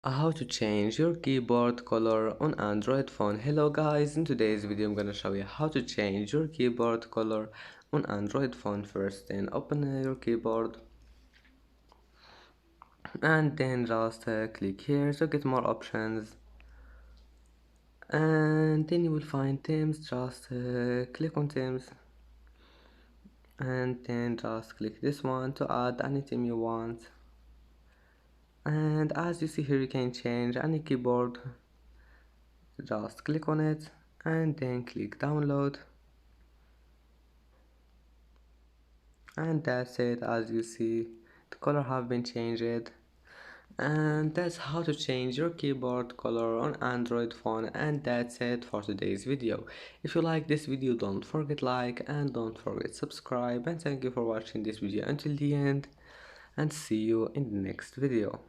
How to change your keyboard color on Android phone. Hello guys, in today's video I'm gonna show you how to change your keyboard color on Android phone. First then open your keyboard and then just click here to get more options, and then you will find themes. Just click on themes and then just click this one to add any theme you want. And as you see here, you can change any keyboard. Just click on it and then click download, and that's it. As you see, the color have been changed, and that's how to change your keyboard color on Android phone. And that's it for today's video. If you like this video, don't forget like and don't forget subscribe, and thank you for watching this video until the end, and see you in the next video.